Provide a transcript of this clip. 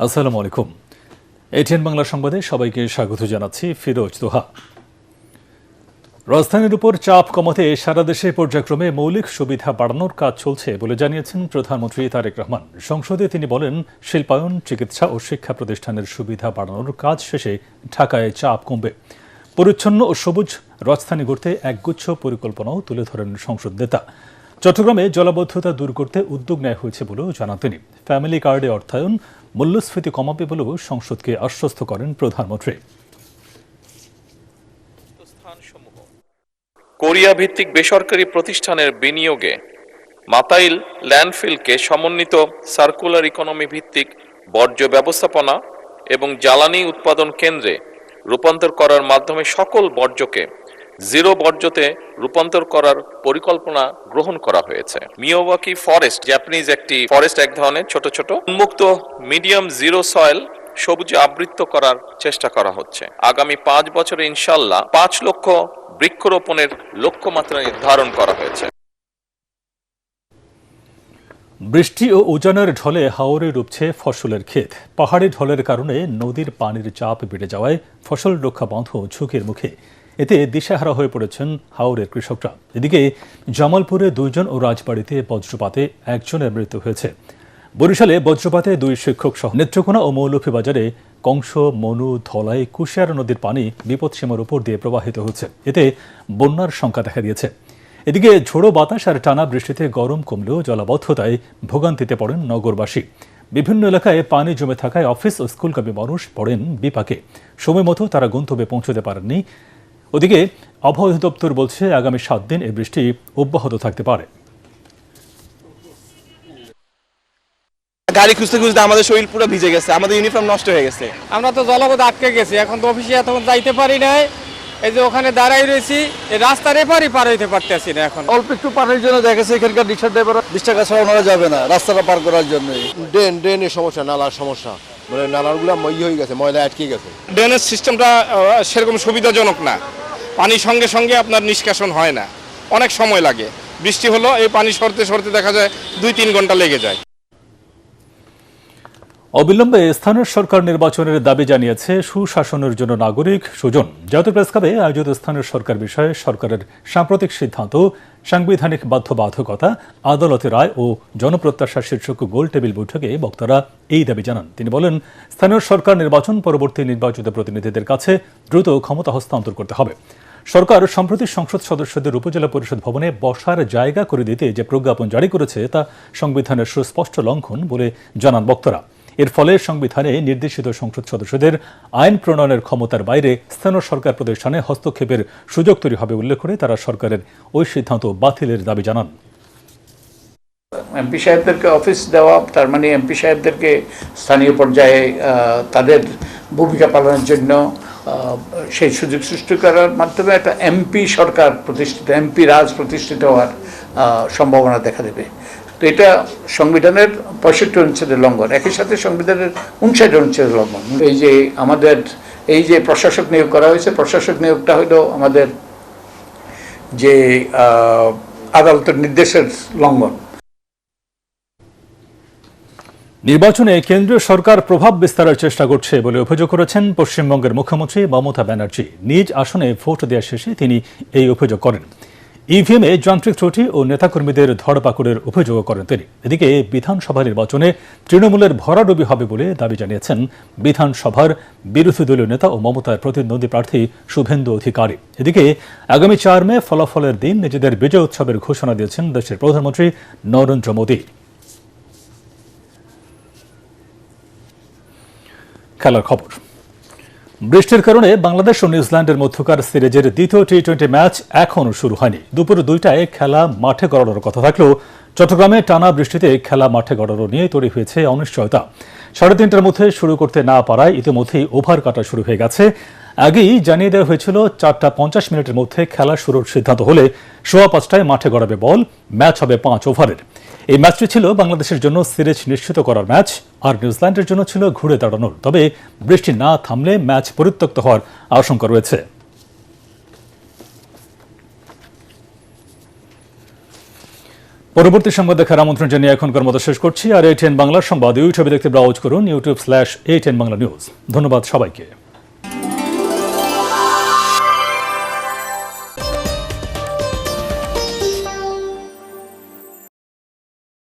আসসালামু আলাইকুম। এটিএন বাংলা সংবাদে সবাইকে স্বাগত জানাচ্ছি। ফিরোজ তোহা। রাজধানীর উপর চাপ কমাতে সারা দেশে পর্যায়ক্রমে মৌলিক সুবিধা বাড়ানোর কাজ চলছে বলে জানিয়েছেন প্রধানমন্ত্রী তারেক রহমান। সংসদে তিনি বলেন, শিল্পায়ন, চিকিৎসা ও শিক্ষা প্রতিষ্ঠানের সুবিধা বাড়ানোর কাজ শেষে ঢাকায় চাপ কমবে। পরিচ্ছন্ন ও সবুজ রাজধানী গড়তে একগুচ্ছ পরিকল্পনাও তুলে ধরেন সংসদ নেতা। চট্টগ্রামে জলাবদ্ধতা দূর করতে উদ্যোগ নেওয়া হয়েছে বলেও জানান তিনি। ফ্যামিলি কার্ডে অর্থায়ন মূল্যস্ফীতি কমাবে বলেও সংসদকে আশ্বস্ত করেন প্রধানমন্ত্রী। কোরিয়া ভিত্তিক বেসরকারি প্রতিষ্ঠানের বিনিয়োগে মাতাইল ল্যান্ডফিলকে সমন্বিত সার্কুলার ইকোনমি ভিত্তিক বর্জ্য ব্যবস্থাপনা এবং জ্বালানি উৎপাদন কেন্দ্রে রূপান্তর করার মাধ্যমে সকল বর্জ্যকে জিরো বর্জ্যতে রূপান্তর করার পরিকল্পনা গ্রহণ করা হয়েছে। মিয়াওয়াকি ফরেস্ট, জাপানিজ একটি ফরেস্ট, এক ধরনের ছোট ছোট উন্মুক্ত মিডিয়াম জিরো সয়েল সবুজে আবৃত করার চেষ্টা করা হচ্ছে। আগামী 5 বছরে ইনশাল্লাহ 5 লক্ষ বৃক্ষরোপণের লক্ষ্যমাত্রা নির্ধারণ করা হয়েছে। বৃষ্টি ও উজানের ঢলে হাওরে ডুবছে ফসলের ক্ষেত। পাহাড়ি ঢলের কারণে নদীর পানির চাপ বেড়ে যাওয়ায় ফসল রক্ষা বাঁধ ঝুঁকির মুখে। এতে দিশেহারা হয়ে পড়েছেন হাওরের কৃষকরা। এদিকে জামালপুরে 2 জন ও রাজবাড়ীতে বজ্রপাতে 1 জনের মৃত্যু হয়েছে। বরিশালে বজ্রপাতে 2 শিক্ষক সহ নেত্রকোনা ও মৌলভীবাজারে কংস, মনু, ধলাই, কুশিয়ারা নদীর পানি বিপদসীমার উপর দিয়ে প্রবাহিত হচ্ছে। এতে বন্যার শঙ্কা দেখা দিয়েছে। এদিকে ঝোড়ো বাতাস আর টানা বৃষ্টিতে গরম কমলেও জলাবদ্ধতায় ভোগান্তিতে পড়েন নগরবাসী। বিভিন্ন এলাকায় পানি জমে থাকায় অফিস ও স্কুলগামী মানুষ পড়েন বিপাকে। সময় মতো তারা গন্তব্যে পৌঁছতে পারেননি। ওদিকে আবহাওয়া অধিদপ্তর বলছে, আগামী 7 দিন এই বৃষ্টি অব্যাহত থাকতে পারে। গাড়ি খুঁজতে খুঁজতে আমাদের শরীর পুরো ভিজে গেছে, আমাদের ইউনিফর্ম নষ্ট হয়ে গেছে। আমরা তো জলপথে আটকে গেছি, এখন তো অফিসে এতক্ষণ যাইতে পারি নাই। এই যে ওখানে দাঁড়াই রয়েছি, এই রাস্তার এপারই পার হইতে পারতেছি না। এখন অল্প একটু পানির জন্য দেখেছে এখানকার রিক্সা ড্রাইভার 20 টাকা ছাড়া ওনারা যাবে না রাস্তাটা পার করার জন্য। ড্রেনের সমস্যা, নালার সমস্যা, মানে নালাগুলো হয়ে গেছে, ময়লা আটকে গেছে। ড্রেনেজ সিস্টেমটা সেরকম সুবিধাজনক না। পানি সঙ্গে সঙ্গে আপনার নিষ্কাশন হয় না, অনেক সময় লাগে। বৃষ্টি হলো, এই পানি সরতে সরতে দেখা যায় 2-3 ঘন্টা লেগে যায়। অবিলম্বে স্থানীয় সরকার নির্বাচনের দাবি জানিয়েছে সুশাসনের জন্য নাগরিক সুজন। জাতীয় প্রেসক্লাবে আয়োজিত স্থানীয় সরকার বিষয়ে সরকারের সাম্প্রতিক সিদ্ধান্ত, সাংবিধানিক বাধ্যবাধকতা, আদালতের রায় ও জনপ্রত্যাশা শীর্ষক গোল টেবিল বৈঠকে বক্তারা এই দাবি জানান। তিনি বলেন, স্থানীয় সরকার নির্বাচন পরবর্তী নির্বাচিত প্রতিনিধিদের কাছে দ্রুত ক্ষমতা হস্তান্তর করতে হবে। সরকার সম্প্রতি সংসদ সদস্যদের উপজেলা পরিষদ ভবনে বসার জায়গা করে দিতে যে প্রজ্ঞাপন জারি করেছে তা সংবিধানের সুস্পষ্ট লঙ্ঘন বলে জানান বক্তারা। এর ফলে সংবিধানে নির্দেশিত সংসদ সদস্যদের আইন প্রণয়নের ক্ষমতার বাইরে স্থানীয় সরকার প্রতিষ্ঠানে হস্তক্ষেপের সুযোগ তৈরি হবে উল্লেখ করে তারা সরকারের ওই সিদ্ধান্ত বাতিলের দাবি জানান। এমপি সাহেবদেরকে অফিস দেওয়া, তার মানে এমপি সাহেবদেরকে স্থানীয় পর্যায়ে তাদের ভূমিকা পালনের জন্য সেই সুযোগ সৃষ্টি করার মাধ্যমে একটা এমপি সরকার প্রতিষ্ঠিত, এমপি রাজ প্রতিষ্ঠিত হওয়ার সম্ভাবনা দেখা দেবে। তো এটা সংবিধানের 65 অনুচ্ছেদের লঙ্ঘন, একই সাথে সংবিধানের 59 অনুচ্ছেদের লঙ্ঘন। এই যে আমাদের এই যে প্রশাসক নিয়োগ করা হয়েছে, প্রশাসক নিয়োগটা হলো আমাদের যে আদালতের নির্দেশের লঙ্ঘন। নির্বাচনে কেন্দ্রীয় সরকার প্রভাব বিস্তারের চেষ্টা করছে বলে অভিযোগ করেছেন পশ্চিমবঙ্গের মুখ্যমন্ত্রী মমতা ব্যানার্জি। নিজ আসনে ভোট দেওয়া শেষে তিনি এই অভিযোগ করেন। ইভিএমে যান্ত্রিক ত্রুটি ও নেতাকর্মীদের ধরপাকড়ের অভিযোগ করেন তিনি। এদিকে বিধানসভা নির্বাচনে তৃণমূলের ভরাডুবি হবে বলে দাবি জানিয়েছেন বিধানসভার বিরোধী দলীয় নেতা ও মমতার প্রতিদ্বন্দ্বী প্রার্থী শুভেন্দু অধিকারী। এদিকে আগামী 4 মে ফলাফলের দিন নিজেদের বিজয় উৎসবের ঘোষণা দিয়েছেন দেশের প্রধানমন্ত্রী নরেন্দ্র মোদী। খেলার খবর। বৃষ্টির কারণে বাংলাদেশ ও নিউজিল্যান্ডের মধ্যকার সিরিজের দ্বিতীয় টি-20 ম্যাচ এখনও শুরু হয়নি। দুপুর 2টায় খেলা মাঠে গড়ানোর কথা থাকলেও চট্টগ্রামে টানা বৃষ্টিতে খেলা মাঠে গড়ানো নিয়ে তৈরি হয়েছে অনিশ্চয়তা। 3:30টার মধ্যে শুরু করতে না পারায় ইতিমধ্যেই ওভার কাটা শুরু হয়ে গেছে। আগেই জানিয়ে দেওয়া হয়েছিল 4টা 50 মিনিটের মধ্যে খেলা শুরুর সিদ্ধান্ত হলে 5:15টায় মাঠে গড়াবে বল। ম্যাচ হবে 5 ওভারের। এই ম্যাচটি ছিল বাংলাদেশের জন্য সিরিজ নিশ্চিত করার ম্যাচ, আর নিউজিল্যান্ডের জন্য ছিল ঘুরে দাঁড়ানোর। তবে বৃষ্টি না থামলে ম্যাচ পরিত্যক্ত হওয়ার আশঙ্কা রয়েছে। পরবর্তী সংবাদ দেখার আমন্ত্রণ জানিয়ে এখনকার মতো শেষ করছি। আর ATN বাংলার সংবাদ ইউটিউবে দেখতে ব্রাউজ করুন youtube/ATN বাংলা নিউজ। ধন্যবাদ সবাইকে।